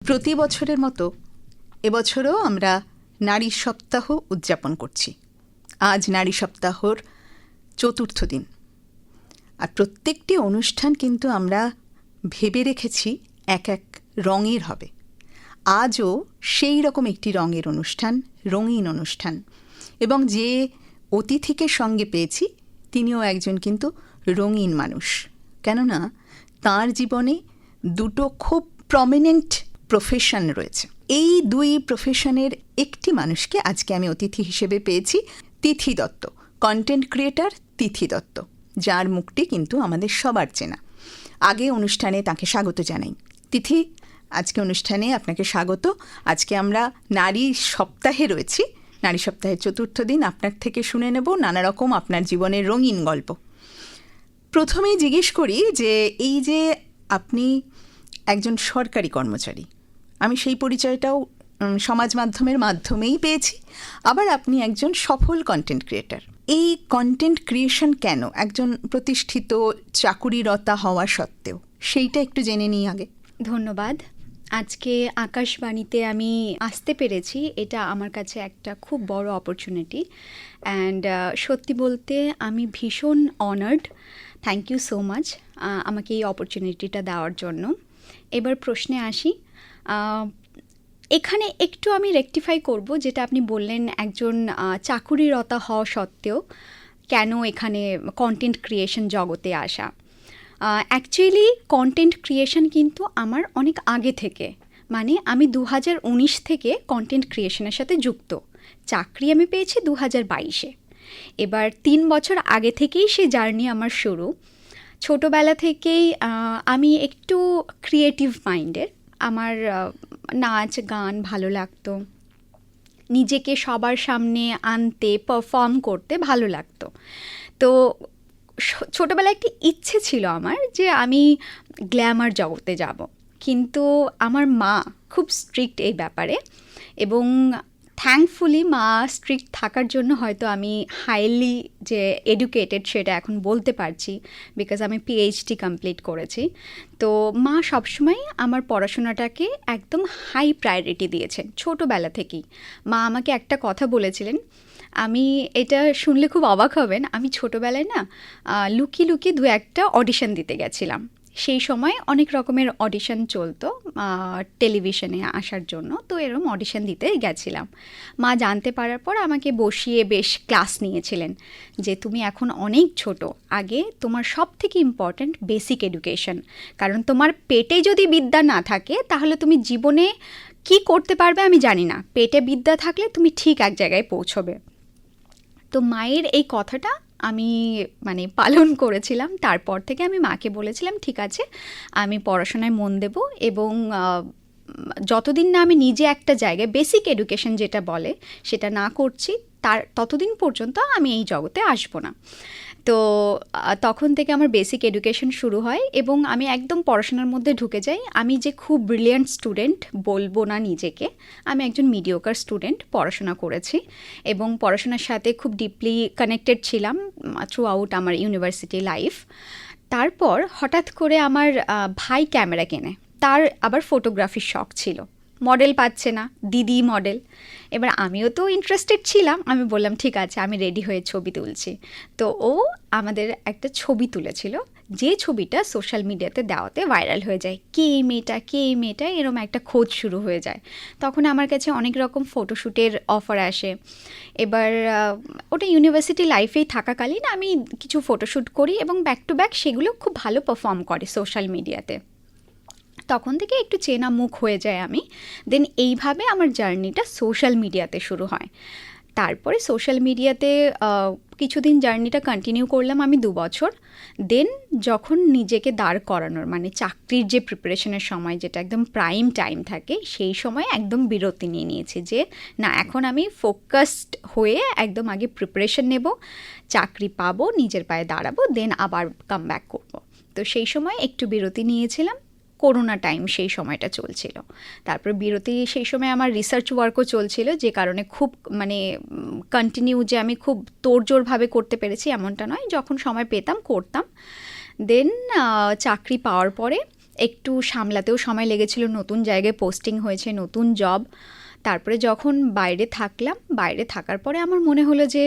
প্রতি বছরের মতো এবছরও আমরা নারী সপ্তাহ উদযাপন করছি। আজ নারী সপ্তাহর চতুর্থ দিন। আর প্রত্যেকটি অনুষ্ঠান কিন্তু আমরা ভেবে রেখেছি এক এক রঙের হবে। আজও সেই রকম একটি রঙের অনুষ্ঠান, রঙিন অনুষ্ঠান। এবং যে অতিথিকে সঙ্গে পেয়েছি তিনিও একজন কিন্তু রঙিন মানুষ। কেননা তার জীবনে দুটো খুব প্রমিনেন্ট প্রফেশন রয়েছে। এই দুই প্রফেশনের একটি মানুষকে আজকে আমি অতিথি হিসেবে পেয়েছি, তিথি দত্ত, কন্টেন্ট ক্রিয়েটার তিথি দত্ত, যার মুখটি কিন্তু আমাদের সবার চেনা। আগে অনুষ্ঠানে তাকে স্বাগত জানাই। তিথি, আজকে অনুষ্ঠানে আপনাকে স্বাগত। আজকে আমরা নারী সপ্তাহে রয়েছি, নারী সপ্তাহের চতুর্থ দিন। আপনার থেকে শুনে নেব নানা রকম আপনার জীবনের রঙিন গল্প। প্রথমেই জিজ্ঞেস করি যে এই যে আপনি একজন সরকারি কর্মচারী, আমি সেই পরিচয়টাও সমাজ মাধ্যমের মাধ্যমেই পেয়েছি। আবার আপনি একজন সফল কন্টেন্ট ক্রিয়েটার। এই কন্টেন্ট ক্রিয়েশন কেন একজন প্রতিষ্ঠিত চাকুরিরতা হওয়া সত্ত্বেও, সেইটা একটু জেনে নিই আগে। ধন্যবাদ। আজকে আকাশবাণীতে আমি আসতে পেরেছি, এটা আমার কাছে একটা খুব বড় অপরচুনিটি। অ্যান্ড সত্যি বলতে আমি ভীষণ honoured. Thank you so much আমাকে এই অপরচুনিটিটা দেওয়ার জন্য। এবার প্রশ্নে আসি। এখানে একটু আমি রেকটিফাই করব, যেটা আপনি বললেন একজন চাকুরিরতা হওয়া সত্ত্বেও কেন এখানে কন্টেন্ট ক্রিয়েশন জগতে আসা। অ্যাকচুয়ালি কন্টেন্ট ক্রিয়েশন কিন্তু আমার অনেক আগে থেকে, মানে আমি 2019 থেকে কন্টেন্ট ক্রিয়েশনের সাথে যুক্ত। চাকরি আমি পেয়েছি 2022-এ। এবার 3 বছর আগে থেকেই সে জার্নি আমার শুরু। ছোটোবেলা থেকেই আমি একটু ক্রিয়েটিভ মাইন্ডের। আমার নাচ গান ভালো লাগতো, নিজেকে সবার সামনে আনতে, পারফর্ম করতে ভালো লাগতো। তো ছোটোবেলায় একটি ইচ্ছে ছিল আমার যে আমি গ্ল্যামার জগতে যাব। কিন্তু আমার মা খুব স্ট্রিক্ট এই ব্যাপারে, এবং থ্যাঙ্কফুলি মা স্ট্রিক্ট থাকার জন্য হয়তো আমি হাইলি যে এডুকেটেড সেটা এখন বলতে পারছি, বিকজ আমি পিএইচডি কমপ্লিট করেছি। তো মা সবসময় আমার পড়াশোনাটাকে একদম হাই প্রায়োরিটি দিয়েছেন ছোটোবেলা থেকেই। মা আমাকে একটা কথা বলেছিলেন, আমি এটা শুনলে খুব অবাক হবেন, আমি ছোটোবেলায় না লুকিয়ে লুকিয়ে 2-1টা অডিশন দিতে গেছিলাম। সেই সময় অনেক রকমের অডিশন চলতো টেলিভিশনে আসার জন্য, তো এরকম অডিশন দিতে গেছিলাম। মা জানতে পারার পর আমাকে বসিয়ে বেশ ক্লাস নিয়েছিলেন যে তুমি এখন অনেক ছোট, আগে তোমার সব থেকে ইম্পর্ট্যান্ট বেসিক এডুকেশন। কারণ তোমার পেটে যদি বিদ্যা না থাকে তাহলে তুমি জীবনে কি করতে পারবে আমি জানি না, পেটে বিদ্যা থাকলে তুমি ঠিক এক জায়গায় পৌঁছবে। তো মায়ের এই কথাটা আমি মানে পালন করেছিলাম। তারপর থেকে আমি মাকে বলেছিলাম ঠিক আছে আমি পড়াশোনায় মন দেব, এবং যতদিন না আমি নিজে একটা জায়গায় বেসিক এডুকেশন যেটা বলে সেটা না করছি, ততদিন পর্যন্ত আমি এই জগতে আসবো না। তো তখন থেকে আমার বেসিক এডুকেশন শুরু হয় এবং আমি একদম পড়াশোনার মধ্যে ঢুকে যাই। আমি যে খুব ব্রিলিয়ান্ট স্টুডেন্ট বলবো না নিজেকে, আমি একজন মিডিওকার স্টুডেন্ট, পড়াশোনা করেছি এবং পড়াশোনার সাথে খুব ডিপলি কানেক্টেড ছিলাম থ্রু আউট আমার ইউনিভার্সিটি লাইফ। তারপর হঠাৎ করে আমার ভাই ক্যামেরা কেনে, তার আবার ফটোগ্রাফির শখ ছিল, মডেল পাচ্ছে না, দিদি মডেল। এবার আমিও তো ইন্টারেস্টেড ছিলাম, আমি বললাম ঠিক আছে আমি রেডি হয়ে ছবি তুলছি। তো ও আমাদের একটা ছবি তুলেছিল, যে ছবিটা সোশ্যাল মিডিয়াতে দেওয়াতে ভাইরাল হয়ে যায়, কে এই মেয়েটা, কে এই মেয়েটা, এরকম একটা খোঁজ শুরু হয়ে যায়। তখন আমার কাছে অনেক রকম ফটোশ্যুটের অফার আসে। এবার ওটা ইউনিভার্সিটি লাইফেই থাকাকালীন আমি কিছু ফটোশ্যুট করি এবং ব্যাক টু ব্যাক সেগুলো খুব ভালো পারফর্ম করে সোশ্যাল মিডিয়াতে। তখন থেকে একটু চেনা মুখ হয়ে যায় আমি। দেন এইভাবে আমার জার্নিটা সোশ্যাল মিডিয়াতে শুরু হয়। তারপরে সোশ্যাল মিডিয়াতে কিছুদিন জার্নিটা কন্টিনিউ করলাম আমি 2 বছর। দেন যখন নিজেকে দাঁড় করানোর, মানে চাকরির যে প্রিপারেশনের সময় যেটা একদম প্রাইম টাইম থাকে, সেই সময় একদম বিরতি নিয়ে নিয়েছি যে না এখন আমি ফোকাসড হয়ে একদম আগে প্রিপারেশন নেব, চাকরি পাবো, নিজের পায়ে দাঁড়াবো, দেন আবার কাম ব্যাক করবো। তো সেই সময় একটু বিরতি নিয়েছিলাম, করোনা টাইম সেই সময়টা চলছিল। তারপর বিরতি, সেই সময় আমার রিসার্চ ওয়ার্কও চলছিল, যে কারণে খুব মানে কন্টিনিউ যে আমি খুব তোড়জোড়ভাবে করতে পেরেছি এমনটা নয়, যখন সময় পেতাম করতাম। দেন চাকরি পাওয়ার পরে একটু সামলাতেও সময় লেগেছিল, নতুন জায়গায় পোস্টিং হয়েছে, নতুন জব। তারপরে যখন বাইরে থাকলাম, বাইরে থাকার পরে আমার মনে হলো যে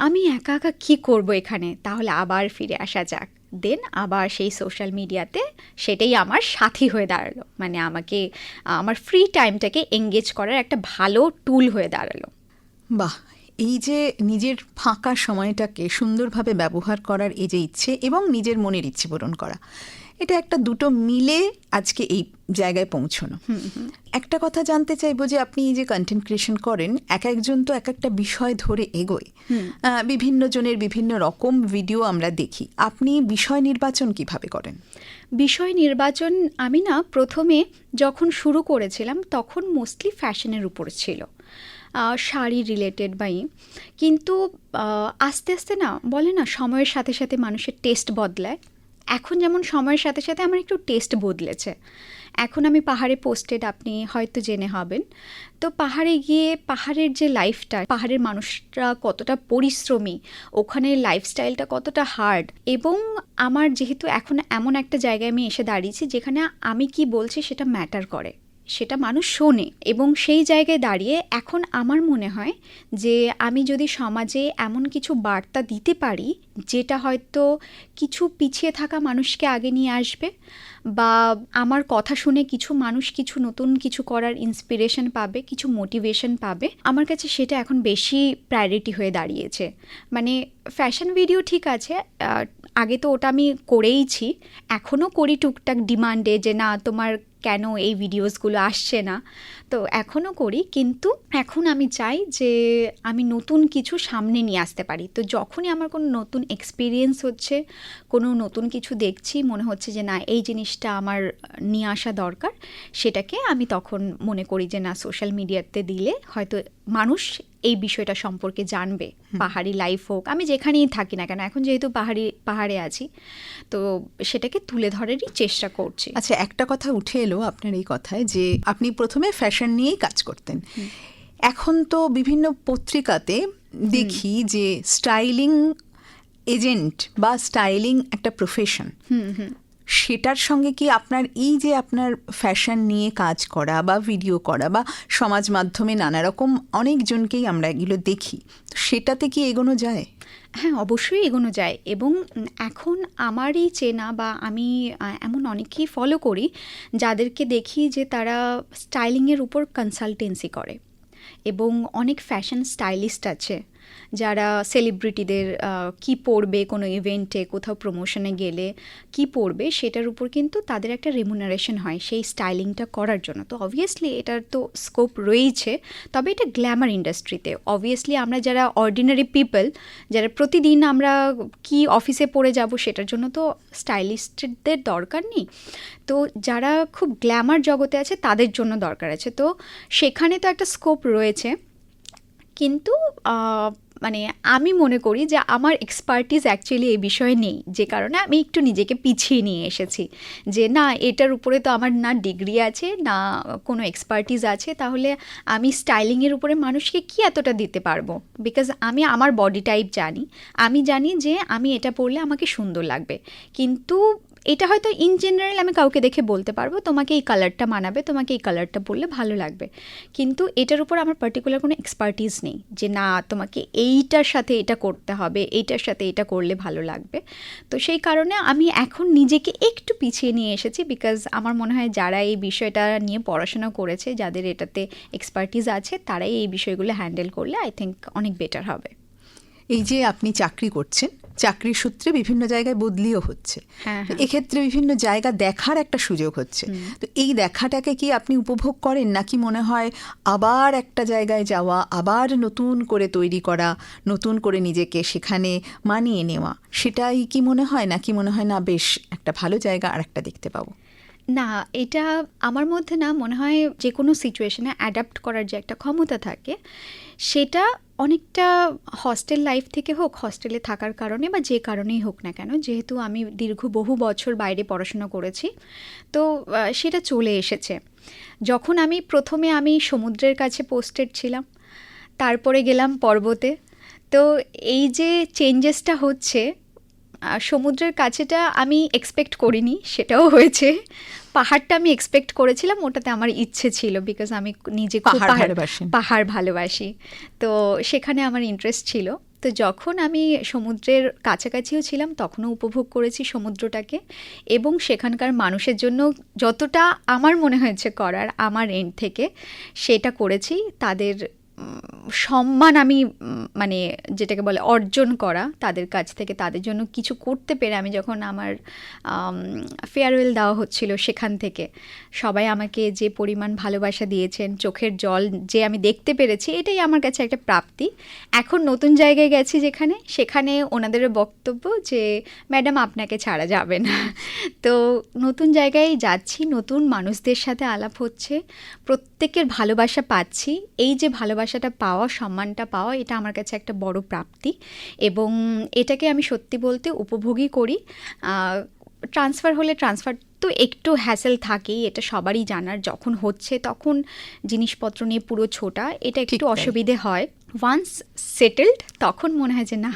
আমি একা একা কী করব এখানে, তাহলে আবার ফিরে আসা যাক। দেন আবার সেই সোশ্যাল মিডিয়াতে সেটাই আমার সাথী হয়ে দাঁড়ালো, মানে আমাকে আমার ফ্রি টাইমটাকে এঙ্গেজ করার একটা ভালো টুল হয়ে দাঁড়ালো। বাহ, এই যে নিজের ফাঁকা সময়টাকে সুন্দরভাবে ব্যবহার করার এই যে ইচ্ছে এবং নিজের মনের ইচ্ছে পূরণ করা, এটা একটা দুটো মিলে আজকে এই জায়গায় পৌঁছানো। একটা কথা জানতে চাইবো যে আপনি এই যে কন্টেন্ট ক্রিয়েশন করেন, এক একজন তো এক একটা বিষয় ধরে এগোয়, বিভিন্ন জনের বিভিন্ন রকম ভিডিও আমরা দেখি। আপনি বিষয় নির্বাচন কিভাবে করেন? বিষয় নির্বাচন আমি না প্রথমে যখন শুরু করেছিলাম তখন মোস্টলি ফ্যাশনের উপর ছিল, শাড়ি রিলেটেড কিন্তু আস্তে আস্তে না বলে না সময়ের সাথে সাথে মানুষের টেস্ট বদলায়। এখন যেমন সময়ের সাথে সাথে আমার একটু টেস্ট বদলেছে। এখন আমি পাহাড়ে পোস্টেড, আপনি হয়তো জেনে হবেন। তো পাহাড়ে গিয়ে পাহাড়ের যে লাইফটা, পাহাড়ের মানুষরা কতটা পরিশ্রমী, ওখানে লাইফস্টাইলটা কতটা হার্ড, এবং আমার যেহেতু এখন এমন একটা জায়গায় আমি এসে দাঁড়িয়েছি যেখানে আমি কি বলছি সেটা ম্যাটার করে, সেটা মানুষ শোনে, এবং সেই জায়গায় দাঁড়িয়ে এখন আমার মনে হয় যে আমি যদি সমাজে এমন কিছু বার্তা দিতে পারি যেটা হয়তো কিছু পিছিয়ে থাকা মানুষকে আগে নিয়ে আসবে, বা আমার কথা শুনে কিছু মানুষ কিছু নতুন কিছু করার ইন্সপিরেশন পাবে, কিছু মোটিভেশন পাবে, আমার কাছে সেটা এখন বেশি প্রায়োরিটি হয়ে দাঁড়িয়েছে। মানে ফ্যাশন ভিডিও ঠিক আছে, আগে তো ওটা আমি করেইছি, এখনও করি টুকটাক ডিমান্ডে, যে না তোমার কেন এই ভিডিওসগুলো আসছে না, তো এখনও করি। কিন্তু এখন আমি চাই যে আমি নতুন কিছু সামনে নিয়ে আসতে পারি। তো যখনই আমার কোনো নতুন এক্সপিরিয়েন্স হচ্ছে, কোনো নতুন কিছু দেখছি, মনে হচ্ছে যে না এই জিনিসটা আমার নিয়ে আসা দরকার, সেটাকে আমি তখন মনে করি যে না সোশ্যাল মিডিয়াতে দিলে হয়তো মানুষ এই বিষয়টা সম্পর্কে জানবে। পাহাড়ি লাইফ হোক, আমি যেখানেই থাকি না কেন, এখন যেহেতু পাহাড়ে আছি, তো সেটাকে তুলে ধরারই চেষ্টা করছি। আচ্ছা, একটা কথা উঠে এলো আপনার এই কথায় যে আপনি প্রথমে ফ্যাশন নিয়েই কাজ করতেন। এখন তো বিভিন্ন পত্রিকাতে দেখি যে স্টাইলিং এজেন্ট বা স্টাইলিং একটা প্রফেশন, সেটার সঙ্গে কি আপনার এই যে আপনার ফ্যাশন নিয়ে কাজ করা বা ভিডিও করা বা সমাজ মাধ্যমে নানা রকম অনেকজনকেই আমরা এগুলো দেখি, সেটাতে কি এগোনো যায়? হ্যাঁ, অবশ্যই এগোনো যায়। এবং এখন আমারই চেনা বা আমি এমন অনেকেই ফলো করি যাদেরকে দেখি যে তারা স্টাইলিংয়ের উপর কনসালটেন্সি করে, এবং অনেক ফ্যাশন স্টাইলিস্ট আছে যারা সেলিব্রিটিদের কি পরবে, কোনো ইভেন্টে কোথাও প্রমোশনে গেলে কি পরবে সেটার উপর কিন্তু তাদের একটা রেমুনারেশন হয় সেই স্টাইলিংটা করার জন্য। তো অবভিয়াসলি এটার তো স্কোপ রয়েছে, তবে এটা গ্ল্যামার ইন্ডাস্ট্রিতে। অবভিয়াসলি আমরা যারা অর্ডিনারি পিপল, যারা প্রতিদিন আমরা কি অফিসে পরে যাব সেটার জন্য তো স্টাইলিস্টদের দরকার নেই। তো যারা খুব গ্ল্যামার জগতে আছে তাদের জন্য দরকার আছে, তো সেখানে তো একটা স্কোপ রয়েছে। কিন্তু মানে আমি মনে করি যে আমার এক্সপার্টিস অ্যাকচুয়ালি এই বিষয়ে নেই, যে কারণে আমি একটু নিজেকে পিছিয়ে নিয়ে এসেছি যে না এটার উপরে তো আমার না ডিগ্রি আছে না কোনো এক্সপার্টিস আছে, তাহলে আমি স্টাইলিংয়ের উপরে মানুষকে কি এতটা দিতে পারবো। বিকজ আমি আমার বডি টাইপ জানি, আমি জানি যে আমি এটা পরলে আমাকে সুন্দর লাগবে, কিন্তু এটা হয়তো ইন জেনারেল আমি কাউকে দেখে বলতে পারবো তোমাকে এই কালারটা মানাবে, তোমাকে এই কালারটা পরলে ভালো লাগবে, কিন্তু এটার উপর আমার পার্টিকুলার কোনো এক্সপার্টিস নেই যে না তোমাকে এইটার সাথে এটা করতে হবে, এইটার সাথে এটা করলে ভালো লাগবে। তো সেই কারণে আমি এখন নিজেকে একটু পিছিয়ে নিয়ে এসেছি, বিকজ আমার মনে হয় যারা এই বিষয়টা নিয়ে পড়াশোনা করেছে, যাদের এটাতে এক্সপার্টিস আছে, তারাই এই বিষয়গুলো হ্যান্ডেল করলে আই থিঙ্ক অনেক বেটার হবে। এই যে আপনি চাকরি করছেন, চাকরির সূত্রে বিভিন্ন জায়গায় বদলিও হচ্ছে, এক্ষেত্রে বিভিন্ন জায়গা দেখার একটা সুযোগ হচ্ছে, তো এই দেখাটাকে কি আপনি উপভোগ করেন, নাকি মনে হয় আবার একটা জায়গায় যাওয়া, আবার নতুন করে তৈরি করা, নতুন করে নিজেকে সেখানে মানিয়ে নেওয়া, সেটাই কি মনে হয়, নাকি মনে হয় না বেশ একটা ভালো জায়গা আর একটা দেখতে পাবো? না, এটা আমার মধ্যে না মনে হয় যে কোনো সিচুয়েশনে অ্যাডাপ্ট করার যে একটা ক্ষমতা থাকে, সেটা অনেকটা হস্টেল লাইফ থেকে হোক, হস্টেলে থাকার কারণে বা যে কারণেই হোক না কেন, যেহেতু আমি বহু বছর বাইরে পড়াশোনা করেছি, তো সেটা চলে এসেছে। যখন প্রথমে আমি সমুদ্রের কাছে পোস্টেড ছিলাম, তারপরে গেলাম পর্বতে, তো এই যে চেঞ্জেসটা হচ্ছে সমুদ্রের কাছেটা আমি এক্সপেক্ট করিনি, সেটাও হয়েছে। পাহাড়টা আমি এক্সপেক্ট করেছিলাম, ওটাতে আমার ইচ্ছে ছিল, বিকজ আমি নিজে খুব পাহাড় ভালোবাসি, তো সেখানে আমার ইন্টারেস্ট ছিল। তো যখন আমি সমুদ্রের কাছাকাছিও ছিলাম তখনও উপভোগ করেছি সমুদ্রটাকে, এবং সেখানকার মানুষের জন্য যতটা আমার মনে হয়েছে করার আমার এন্ড থেকে সেটা করেছি। তাদের সম্মান আমি মানে যেটাকে বলে অর্জন করা তাদের কাছ থেকে, তাদের জন্য কিছু করতে পেরে, আমি যখন আমার ফেয়ারওয়েল দেওয়া হচ্ছিল সেখান থেকে সবাই আমাকে যে পরিমাণ ভালোবাসা দিয়েছেন, চোখের জল যে আমি দেখতে পেরেছি, এটাই আমার কাছে একটা প্রাপ্তি। এখন নতুন জায়গায় গেছি যেখানে, সেখানে ওনাদের বক্তব্য যে ম্যাডাম আপনাকে ছাড়া যাবে না। তো নতুন জায়গায় যাচ্ছি, নতুন মানুষদের সাথে আলাপ হচ্ছে, প্রত্যেকের ভালোবাসা পাচ্ছি। এই যে ভালোবাসাটা পাওয়া, সম্মানটা পাওয়া, এটা আমার কাছে একটা বড় প্রাপ্তি, এবং এটাকে আমি সত্যি বলতে উপভোগই করি। ট্রান্সফার হলে ট্রান্সফার তো একটু হ্যাসেল থাকেই, এটা সবারই জানার। যখন হচ্ছে তখন জিনিসপত্র নিয়ে পুরো ছোটা, এটা একটু অসুবিধে হয়। ওয়ান্স সেটেলড তখন মনে হয় যে না,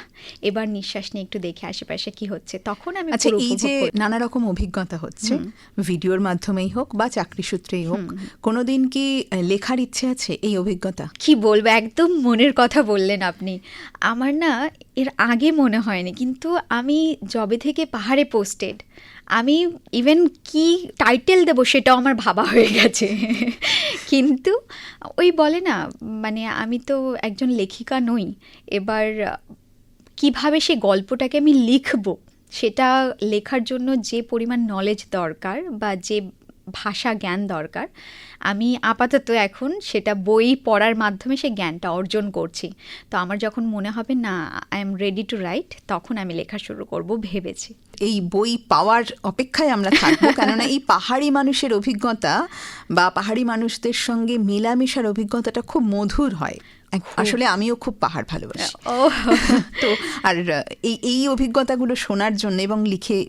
এবার নিঃশ্বাস নিয়ে একটু দেখে আশেপাশে কি হচ্ছে, তখন আমি আচ্ছা, এই যে নানা রকম অভিজ্ঞতা হচ্ছে, ভিডিওর মাধ্যমেই হোক বা চাকরি সূত্রেই হোক, কোনোদিন কি লেখার ইচ্ছে আছে এই অভিজ্ঞতা? কি বলবো, একদম মনের কথা বললেন আপনি। আমার না এর আগে মনে হয়নি, কিন্তু আমি যবে থেকে পাহাড়ে পোস্টেড, আমি ইভেন কি টাইটেল দেবো সেটাও আমার ভাবা হয়ে গেছে। কিন্তু ওই বলে না, মানে আমি তো একজন লেখিকা নই, এবার কিভাবে সেই গল্পটাকে আমি লিখবো, সেটা লেখার জন্য যে পরিমাণ নলেজ দরকার বা যে ভাষা জ্ঞান দরকার, আমি আপাতত এখন সেটা বই পড়ার মাধ্যমে সেই জ্ঞানটা অর্জন করছি। তো আমার যখন মনে হবে না I am ready to right, তখন আমি লেখা শুরু করব ভেবেছি। এই বই পাওয়ার অপেক্ষায় আমরা থাকবো, কেননা এই পাহাড়ি মানুষের অভিজ্ঞতা বা পাহাড়ি মানুষদের সঙ্গে মেলামেশার অভিজ্ঞতাটা খুব মধুর হয়। আসলে আমিও খুব পাহাড় ভালোবাসি। তো আর এই অভিজ্ঞতাগুলো শোনার জন্য এবং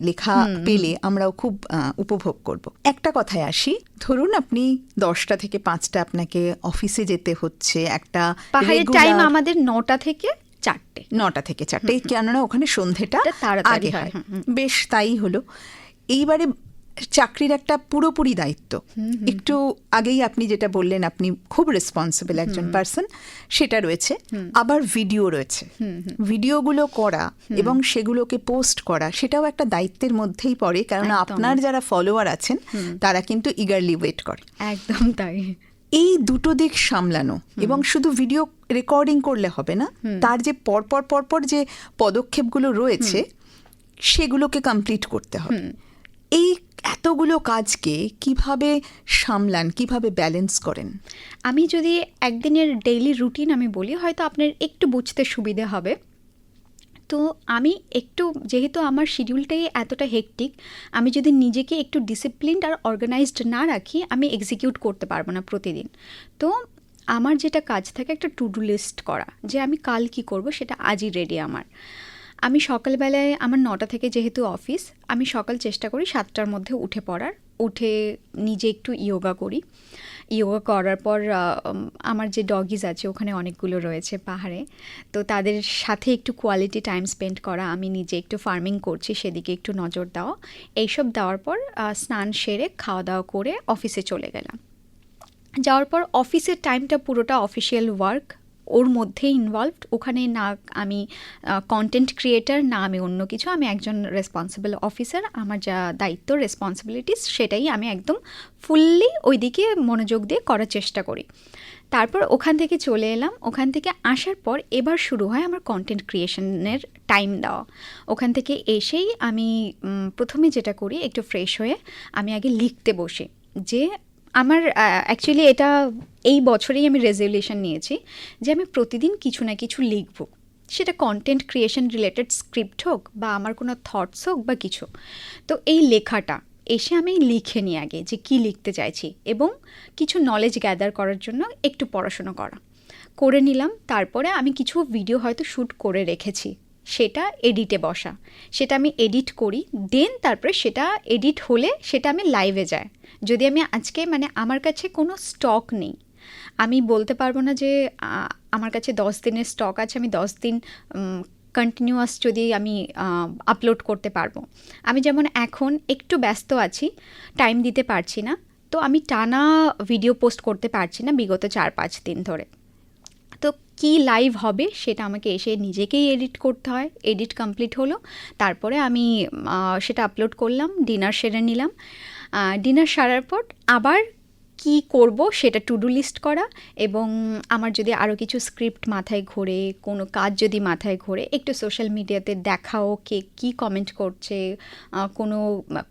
লেখা পেলে আমরাও খুব উপভোগ করব। একটা কথায় আসি, ধরুন আপনি 10টা থেকে 5টা আপনাকে অফিসে যেতে হচ্ছে, একটা পাহাড়ের টাইম আমাদের 9টা থেকে 4টে, কেননা ওখানে সন্ধেটা তাড়াতাড়ি হয়। বেশ, তাই হলো। এইবারে চাকরির একটা পুরোপুরি দায়িত্ব। একটু আগেই আপনি যেটা বললেন, আপনি খুব রেসপন্সিবল একজন পার্সন, সেটা রয়েছে। আবার ভিডিও রয়েছে, ভিডিওগুলো করা এবং সেগুলোকে পোস্ট করা, সেটাও একটা দায়িত্বের মধ্যেই পড়ে, কারণ আপনার যারা ফলোয়ার আছেন তারা কিন্তু ইগারলি ওয়েট করে। একদম তাই। এই দুটো দিক সামলানো, এবং শুধু ভিডিও রেকর্ডিং করলে হবে না, তার যে পরপর যে পদক্ষেপগুলো রয়েছে সেগুলোকে কমপ্লিট করতে হবে। এই এতগুলো কাজকে কিভাবে সামলান, কিভাবে ব্যালেন্স করেন? আমি যদি একদিনের ডেইলি রুটিন আমি বলি, হয়তো আপনার একটু বুঝতে সুবিধে হবে। তো আমি একটু, যেহেতু আমার শিডিউলটাই এতটা হেকটিক, আমি যদি নিজেকে একটু ডিসিপ্লিনড আর অর্গানাইজড না রাখি, আমি এক্সিকিউট করতে পারবো না প্রতিদিন। তো আমার যেটা কাজ থাকে, একটা টু ডু লিস্ট করা, যে আমি কাল কি করব সেটা আজই রেডি আমার। আমি সকালবেলায়, আমার 9টা থেকে যেহেতু অফিস, আমি সকাল চেষ্টা করি 7টার মধ্যে উঠে পড়ার, উঠে নিজে একটু ইয়োগা করি। ইয়োগা করার পর আমার যে ডগিজ আছে, ওখানে অনেকগুলো রয়েছে পাহাড়ে, তো তাদের সাথে একটু কোয়ালিটি টাইম স্পেন্ড করা, আমি নিজে একটু ফার্মিং করছি সেদিকে একটু নজর দেওয়া, এইসব দেওয়ার পর স্নান সেরে খাওয়া দাওয়া করে অফিসে চলে গেলাম। যাওয়ার পর অফিসের টাইমটা পুরোটা অফিসিয়াল ওয়ার্ক, ওর মধ্যেই ইনভলভড। ওখানে না আমি কন্টেন্ট ক্রিয়েটার, না আমি অন্য কিছু, আমি একজন রেসপন্সিবল অফিসার। আমার যা দায়িত্ব, রেসপন্সিবিলিটিস, সেটাই আমি একদম ফুললি ওইদিকে মনোযোগ দিয়ে করার চেষ্টা করি। তারপর ওখান থেকে চলে এলাম। ওখান থেকে আসার পর এবার শুরু হয় আমার কন্টেন্ট ক্রিয়েশনের টাইম দেওয়া। ওখান থেকে এসেই আমি প্রথমে যেটা করি, একটু ফ্রেশ হয়ে আমি আগে লিখতে বসি। যে আমার অ্যাকচুয়ালি এটা এই বছরেই আমি রেজলিউশন নিয়েছি যে আমি প্রতিদিন কিছু না কিছু লিখব, সেটা কন্টেন্ট ক্রিয়েশন রিলেটেড স্ক্রিপ্ট হোক বা আমার কোনো থটস হোক বা কিছু। তো এই লেখাটা এসে আমি লিখে নিই আগে যে কী লিখতে চাইছি, এবং কিছু নলেজ গ্যাদার করার জন্য একটু পড়াশোনা করে নিলাম। তারপরে আমি কিছু ভিডিও হয়তো শ্যুট করে রেখেছি, সেটা এডিটে বসা, সেটা আমি এডিট করি। দেন তারপরে সেটা এডিট হলে সেটা আমি লাইভে যায়। যদি আমি আজকে, মানে আমার কাছে কোনো স্টক নেই, আমি বলতে পারবো না যে আমার কাছে 10 দিনের স্টক আছে, আমি 10 দিন কন্টিনিউয়াস যদি আমি আপলোড করতে পারবো। আমি যেমন এখন একটু ব্যস্ত আছি, টাইম দিতে পারছি না, তো আমি টানা ভিডিও পোস্ট করতে পারছি না বিগত 4-5 দিন ধরে। তো কি লাইভ হবে সেটা আমাকে এসে নিজেকেই এডিট করতে হয়। এডিট কমপ্লিট হলো, তারপরে আমি সেটা আপলোড করলাম, ডিনার সেরে নিলাম। ডিনার সারার পর আবার কি করব সেটা টু ডু লিস্ট করা, এবং আমার যদি আরও কিছু স্ক্রিপ্ট মাথায় ঘোরে, কোনো কাজ যদি মাথায় ঘোরে, একটু সোশ্যাল মিডিয়াতে দেখাও কে কী কমেন্ট করছে, কোনো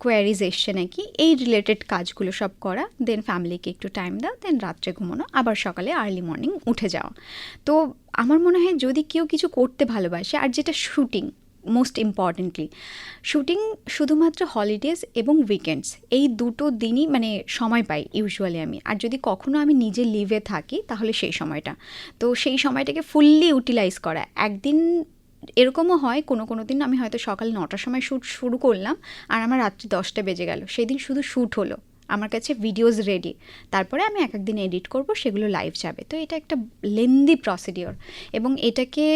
কোয়ারিজ এসছে নাকি, এই রিলেটেড কাজগুলো সব করা। দেন ফ্যামিলিকে একটু টাইম দাও, দেন রাত্রে ঘুমানো, আবার সকালে আর্লি মর্নিং উঠে যাওয়া। তো আমার মনে হয় যদি কেউ কিছু করতে ভালোবাসে, আর যেটা শুটিং, মোস্ট ইম্পর্টেন্টলি শুটিং শুধুমাত্র হলিডেজ এবং উইকেন্ডস, এই দুটো দিনই মানে সময় পাই ইউজুয়ালি আমি। আর যদি কখনো আমি নিজে লিভে থাকি তাহলে সেই সময়টা, তো সেই সময়টাকে ফুললি ইউটিলাইজ করা। একদিন এরকমও হয় কোনো দিন আমি হয়তো সকাল 9টার সময় শ্যুট শুরু করলাম আর আমার রাত্রি 10টা বেজে গেল, সেই দিন শুধু শ্যুট হলো, আমার কাছে ভিডিওস রেডি, তারপরে আমি এক দিন এডিট করব, সেগুলো লাইভ যাবে। তো এটা একটা লেন্দি প্রসিডিওর, এবং এটাকে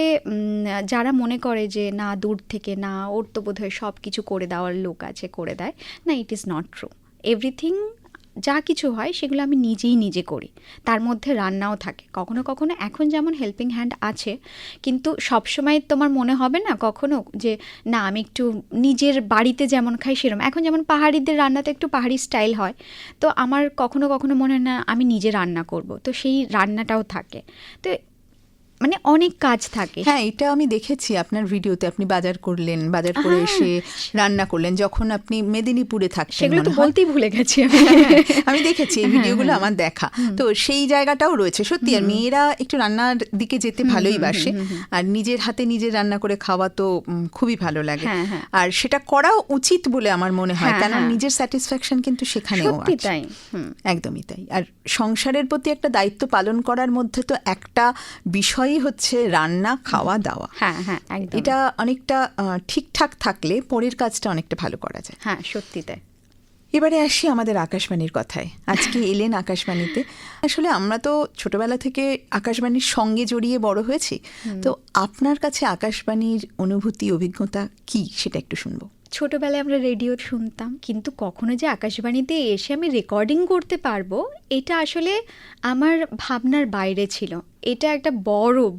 যারা মনে করে যে না দূর থেকে না, ওর তো বোধহয় সব কিছু করে দেওয়ার লোক আছে, করে দেয় না, it is not true. Everything যা কিছু হয় সেগুলো আমি নিজে করি, তার মধ্যে রান্নাও থাকে কখনো কখনো। এখন যেমন হেল্পিং হ্যান্ড আছে, কিন্তু সবসময় তোমার মনে হবে না কখনো যে না আমি একটু নিজের বাড়িতে যেমন খাই সেরকম, এখন যেমন পাহাড়িদের রান্নাতে একটু পাহাড়ি স্টাইল হয়, তো আমার কখনো কখনো মনে হয় না আমি নিজে রান্না করব, তো সেই রান্নাটাও থাকে। তো মানে অনেক কাজ থাকে। হ্যাঁ, এটা আমি দেখেছি আপনার ভিডিওতে, আপনি বাজার করলেন, বাজার করে এসে রান্না করলেন, যখন আপনি মেদিনীপুরে থাকতেন। সেগুলো তো বলতেই ভুলে গেছি আমি দেখেছি এই ভিডিওগুলো, আমার দেখা। তো সেই জায়গাটাও রয়েছে সত্যি। আর মেয়েরা একটু রান্নার দিকে যেতে ভালোই বাসে, আর নিজের হাতে নিজের রান্না করে খাওয়া তো খুবই ভালো লাগে, আর সেটা করাও উচিত বলে আমার মনে হয়, কারণ নিজের স্যাটিসফ্যাকশন কিন্তু সেখানেও আছে। তাই, একদমই তাই। আর সংসারের প্রতি একটা দায়িত্ব পালন করার মধ্যে তো একটা বিষয় হচ্ছে রান্না, খাওয়া দাওয়া। এটা অনেকটা ঠিকঠাক থাকলে পরের কাজটা অনেকটা ভালো করা যায়। হ্যাঁ, সত্যি তাই। এবারে আসি আমাদের আকাশবাণীর কথায়। আজকে এলেন আকাশবাণীতে। আসলে আমরা তো ছোটবেলা থেকে আকাশবাণীর সঙ্গে জড়িয়ে বড় হয়েছি, তো আপনার কাছে আকাশবাণীর অনুভূতি, অভিজ্ঞতা কি, সেটা একটু শুনবো। ছোটোবেলায় আমরা রেডিও শুনতাম, কিন্তু কখনো যে আকাশবাণীতে এসে আমি রেকর্ডিং করতে পারবো এটা আসলে আমার ভাবনার বাইরে ছিল। এটা একটা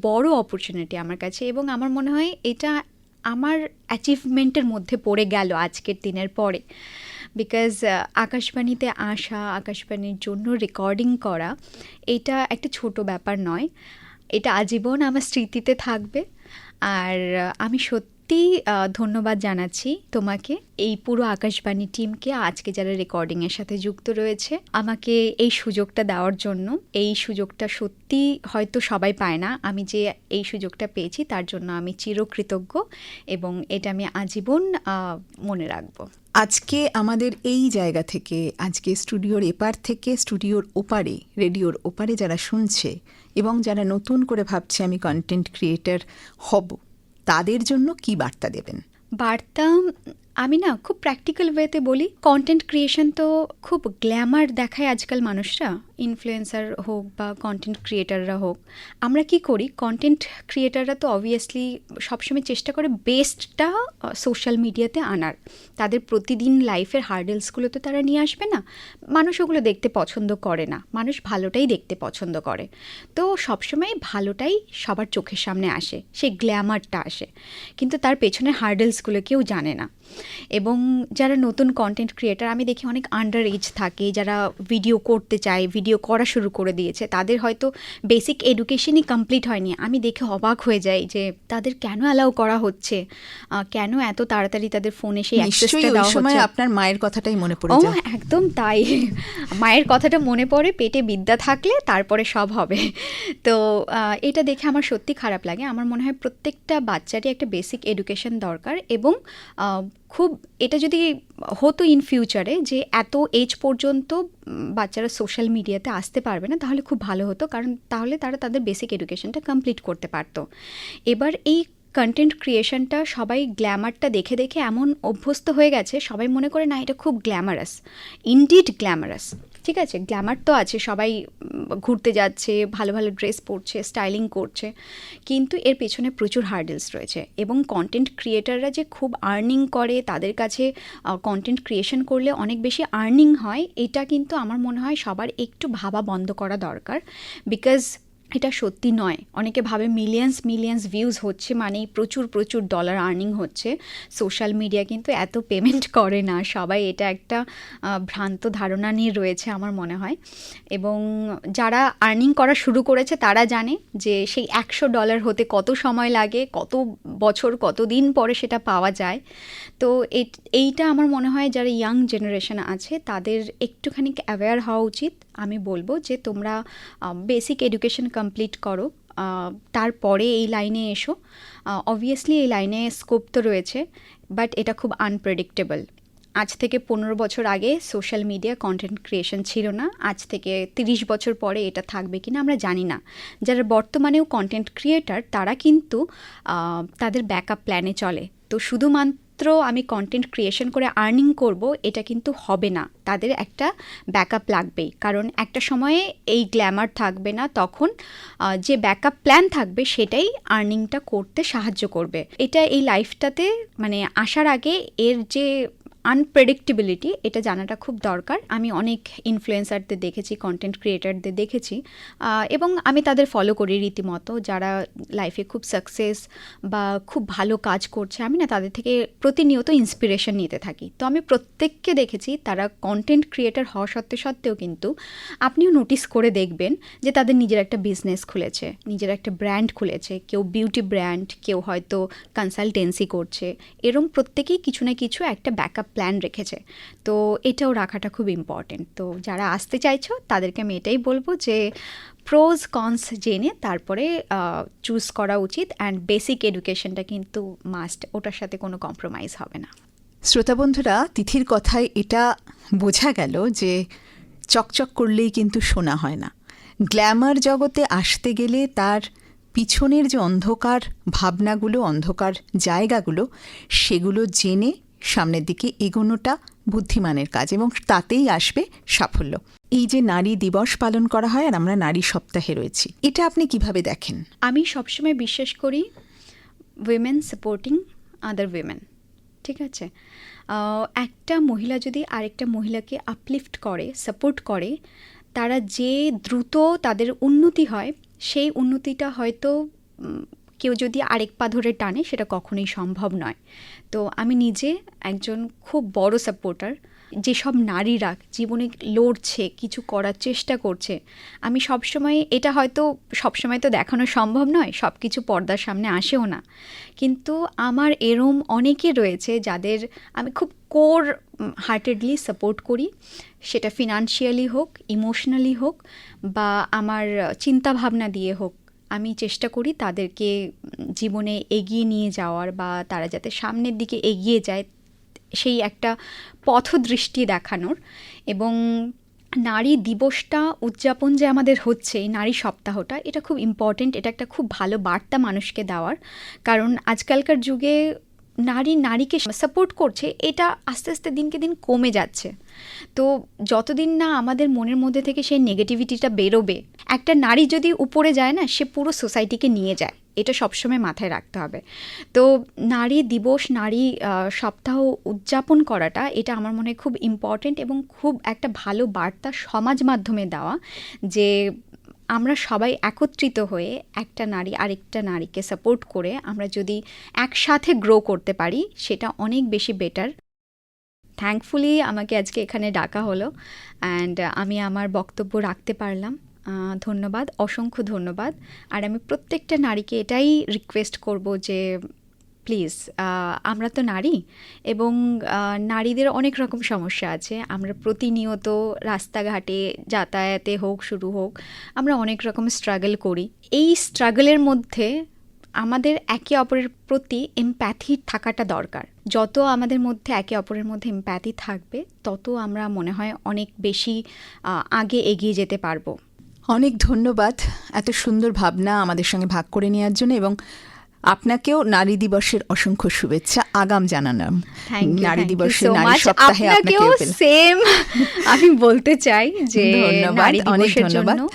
বড় অপরচুনিটি আমার কাছে, এবং আমার মনে হয় এটা আমার অ্যাচিভমেন্টের মধ্যে পড়ে গেল আজকের দিনের পরে। বিকজ আকাশবাণীতে আসা, আকাশবাণীর জন্য রেকর্ডিং করা, এটা একটা ছোট ব্যাপার নয়, এটা আজীবন আমার স্মৃতিতে থাকবে। আর আমি সত্যি ধন্যবাদ জানাচ্ছি তোমাকে, এই পুরো আকাশবাণী টিমকে, আজকে যারা রেকর্ডিংয়ের সাথে যুক্ত রয়েছে, আমাকে এই সুযোগটা দেওয়ার জন্য। এই সুযোগটা সত্যি হয়তো সবাই পায় না, আমি যে এই সুযোগটা পেয়েছি তার জন্য আমি চিরকৃতজ্ঞ, এবং এটা আমি আজীবন মনে রাখবো। আজকে আমাদের এই জায়গা থেকে, আজকে স্টুডিওর এপার থেকে স্টুডিওর ওপারে, রেডিওর ওপারে যারা শুনছে এবং যারা নতুন করে ভাবছে আমি কন্টেন্ট ক্রিয়েটর হব, তাদের জন্য কি বার্তা দেবেন? বার্তা আমি না খুব প্র্যাকটিক্যাল ওয়েতে বলি। কন্টেন্ট ক্রিয়েশন তো খুব গ্ল্যামার দেখায় আজকাল মানুষরা, ইনফ্লুয়েন্সার হোক বা কন্টেন্ট ক্রিয়েটাররা হোক। আমরা কি করি, কন্টেন্ট ক্রিয়েটাররা তো অবভিয়াসলি সবসময় চেষ্টা করে বেস্টটা সোশ্যাল মিডিয়াতে আনার। তাদের প্রতিদিন লাইফের হার্ডেলসগুলো তো তারা নিয়ে আসবে না, মানুষ ওগুলো দেখতে পছন্দ করে না, মানুষ ভালোটাই দেখতে পছন্দ করে। তো সবসময় ভালোটাই সবার চোখের সামনে আসে, সেই গ্ল্যামারটা আসে, কিন্তু তার পেছনে হার্ডেলসগুলো কেউ জানে না। এবং যারা নতুন কন্টেন্ট ক্রিয়েটার আমি দেখি অনেক আন্ডার এজ থাকে, যারা ভিডিও করতে চায়, ভিডিও করা শুরু করে দিয়েছে, তাদের হয়তো বেসিক এডুকেশনই কমপ্লিট হয়নি। আমি দেখে অবাক হয়ে যাই যে তাদের কেন অ্যালাউ করা হচ্ছে, কেন এত তাড়াতাড়ি তাদের ফোনে সেই অ্যাক্সেসটা দেওয়া হচ্ছে। আপনার মায়ের কথাটাই মনে পড়ে যায়। একদম তাই, মায়ের কথাটা মনে পড়ে, পেটে বিদ্যা থাকলে তারপরে সব হবে। তো এটা দেখে আমার সত্যি খারাপ লাগে। আমার মনে হয় প্রত্যেকটা বাচ্চারই একটা বেসিক এডুকেশন দরকার, এবং খুব এটা যদি হতো ইন ফিউচারে যে এত এজ পর্যন্ত বাচ্চারা সোশ্যাল মিডিয়াতে আসতে পারবে না, তাহলে খুব ভালো হতো, কারণ তাহলে তারা তাদের বেসিক এডুকেশনটা কমপ্লিট করতে পারতো। এবার এই কন্টেন্ট ক্রিয়েশনটা সবাই গ্ল্যামারটা দেখে দেখে এমন অভ্যস্ত হয়ে গেছে, সবাই মনে করে না এটা খুব গ্ল্যামারাস, ইনডিড গ্ল্যামারাস, ঠিক আছে, গ্ল্যামার তো আছে, সবাই ঘুরতে যাচ্ছে, ভালো ভালো ড্রেস পরছে, স্টাইলিং করছে, কিন্তু এর পেছনে প্রচুর হার্ডেলস রয়েছে। এবং কন্টেন্ট ক্রিয়েটাররা যে খুব আর্নিং করে, তাদের কাছে কন্টেন্ট ক্রিয়েশন করলে অনেক বেশি আর্নিং হয়, এটা কিন্তু আমার মনে হয় সবার একটু ভাবা বন্ধ করা দরকার। বিকজ এটা সত্যি নয়। অনেকে ভাবে মিলিয়ন্স ভিউজ হচ্ছে মানেই প্রচুর প্রচুর ডলার আর্নিং হচ্ছে। সোশ্যাল মিডিয়া কিন্তু এত পেমেন্ট করে না, সবাই এটা একটা ভ্রান্ত ধারণা নিয়ে রয়েছে আমার মনে হয়। এবং যারা আর্নিং করা শুরু করেছে তারা জানে যে সেই $100 হতে কত সময় লাগে, কত বছর, কত দিন পরে সেটা পাওয়া যায়। তো এইটা আমার মনে হয় যারা ইয়াং জেনারেশন আছে তাদের একটুখানি অ্যাওয়্যার হওয়া উচিত। আমি বলবো যে তোমরা বেসিক এডুকেশন কমপ্লিট করো, তারপরে এই লাইনে এসো। অবভিয়াসলি এই লাইনে স্কোপ তো রয়েছে, বাট এটা খুব আনপ্রেডিক্টেবল। আজ থেকে 15 বছর আগে সোশ্যাল মিডিয়া কন্টেন্ট ক্রিয়েশন ছিল না, আজ থেকে 30 বছর পরে এটা থাকবে কিনা আমরা জানি না। যারা বর্তমানেও কন্টেন্ট ক্রিয়েটার তারা কিন্তু তাদের ব্যাকআপ প্ল্যানে চলে। তো শুধুমাত্র আমি কন্টেন্ট ক্রিয়েশন করে আর্নিং করব এটা কিন্তু হবে না, তাদের একটা ব্যাকআপ লাগবেই। কারণ একটা সময়ে এই গ্ল্যামার থাকবে না, তখন যে ব্যাকআপ প্ল্যান থাকবে সেটাই আর্নিংটা করতে সাহায্য করবে। এটা এই লাইফটাতে মানে আসার আগে এর যে আনপ্রেডিক্টেবিলিটি এটা জানাটা খুব দরকার। আমি অনেক ইনফ্লুয়েন্সারদের দেখেছি, কন্টেন্ট ক্রিয়েটারদের দেখেছি, এবং আমি তাদের ফলো করি রীতিমতো, যারা লাইফে খুব সাকসেস বা খুব ভালো কাজ করছে। আমি না তাদের থেকে প্রতিনিয়ত ইন্সপিরেশন নিতে থাকি। তো আমি প্রত্যেককে দেখেছি তারা কন্টেন্ট ক্রিয়েটার হওয়া সত্ত্বেও কিন্তু আপনিও নোটিস করে দেখবেন যে তাদের নিজের একটা বিজনেস খুলেছে, নিজের একটা ব্র্যান্ড খুলেছে, কেউ বিউটি ব্র্যান্ড, কেউ হয়তো কনসালটেন্সি করছে। এরম প্রত্যেকেই কিছু না কিছু একটা ব্যাকআপ প্ল্যান রেখেছে। তো এটাও রাখাটা খুব ইম্পর্টেন্ট। তো যারা আসতে চাইছো তাদেরকে আমি এটাই বলবো যে প্রোজ কনস জেনে তারপরে চুজ করা উচিত। অ্যান্ড বেসিক এডুকেশনটা কিন্তু মাস্ট, ওটার সাথে কোনো কম্প্রোমাইজ হবে না। শ্রোতা বন্ধুরা, তিথির কথায় এটা বোঝা গেল যে চকচক করলেই কিন্তু শোনা হয় না। গ্ল্যামার জগতে আসতে গেলে তার পিছনের যে অন্ধকার ভাবনাগুলো, অন্ধকার জায়গাগুলো, সেগুলো জেনে সামনের দিকে এগোনোটা বুদ্ধিমানের কাজ, এবং তাতেই আসবে সাফল্য। এই যে নারী দিবস পালন করা হয় আর আমরা নারী সপ্তাহে রয়েছি, এটা আপনি কিভাবে দেখেন? আমি সবসময় বিশ্বাস করি উইমেন সাপোর্টিং আদার উইমেন। ঠিক আছে, একটা মহিলা যদি আরেকটা মহিলাকে আপলিফট করে, সাপোর্ট করে, তারা যে দ্রুত তাদের উন্নতি হয়, সেই উন্নতিটা হয়তো কেউ যদি আরেক পা ধরে টানে সেটা কখনোই সম্ভব নয়। তো আমি নিজে একজন খুব বড় সাপোর্টার। যেসব নারীরা জীবনে লড়ছে, কিছু করার চেষ্টা করছে, আমি সবসময়, এটা হয়তো সবসময় তো দেখানো সম্ভব নয়, সব কিছু পর্দার সামনে আসেও না, কিন্তু আমার এরম অনেকে রয়েছে যাদের আমি খুব কোর হার্টেডলি সাপোর্ট করি, সেটা ফিনান্সিয়ালি হোক, ইমোশনালি হোক, বা আমার চিন্তাভাবনা দিয়ে হোক। আমি চেষ্টা করি তাদেরকে জীবনে এগিয়ে নিয়ে যাওয়ার, বা তারা যাতে সামনের দিকে এগিয়ে যায় সেই একটা পথদৃষ্টি দেখানোর। এবং নারী দিবসটা উদযাপন যে আমাদের হচ্ছে, এই নারী সপ্তাহটা, এটা খুব ইম্পর্টেন্ট। এটা একটা খুব ভালো বার্তা মানুষকে দেওয়ার, কারণ আজকালকার যুগে নারীকে সাপোর্ট করছে, এটা আস্তে আস্তে দিনকে দিন কমে যাচ্ছে। তো যতদিন না আমাদের মনের মধ্যে থেকে সেই নেগেটিভিটিটা বেরোবে, একটা নারী যদি উপরে যায় না, সে পুরো সোসাইটিকে নিয়ে যায়, এটা সবসময় মাথায় রাখতে হবে। তো নারী দিবস, নারী সপ্তাহ উদযাপন করাটা, এটা আমার মনে হয় খুব ইম্পর্টেন্ট এবং খুব একটা ভালো বার্তা সমাজ মাধ্যমে দেওয়া, যে আমরা সবাই একত্রিত হয়ে একটা নারী আরেকটা নারীকে সাপোর্ট করে আমরা যদি একসাথে গ্রো করতে পারি, সেটা অনেক বেশি বেটার। থ্যাঙ্কফুলি আমাকে আজকে এখানে ডাকা হলো, অ্যান্ড আমি আমার বক্তব্য রাখতে পারলাম। ধন্যবাদ, অসংখ্য ধন্যবাদ। আর আমি প্রত্যেকটা নারীকে এটাই রিকোয়েস্ট করব যে প্লিজ, আমরা তো নারী, এবং নারীদের অনেক রকম সমস্যা আছে। আমরা প্রতিনিয়ত রাস্তাঘাটে যাতায়াতে হোক, শুরু হোক, আমরা অনেক রকম স্ট্রাগল করি। এই স্ট্রাগলের মধ্যে আমাদের একে অপরের প্রতি এমপ্যাথি থাকাটা দরকার। যত আমাদের মধ্যে একে অপরের মধ্যে এমপ্যাথি থাকবে, তত আমরা মনে হয় অনেক বেশি আগে এগিয়ে যেতে পারবো। অনেক ধন্যবাদ এত সুন্দর ভাবনা আমাদের সঙ্গে ভাগ করে নেওয়ার জন্য, এবং আপনাকেও নারী দিবসের অসংখ্য শুভেচ্ছা আগাম জানালাম। নারী দিবসে so নারী much. সপ্তাহে আপনাকেও আপনাকেও পেলাম। সেম আমি বলতে চাই যে ধন্যবাদ, নারী অনেক দিবসের ধন্যবাদ। জন্য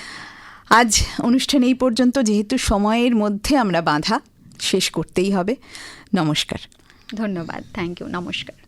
আজ অনুষ্ঠান এই পর্যন্ত, যেহেতু সময়ের মধ্যে আমরা বাঁধা, শেষ করতেই হবে। নমস্কার। ধন্যবাদ, থ্যাংক ইউ, নমস্কার।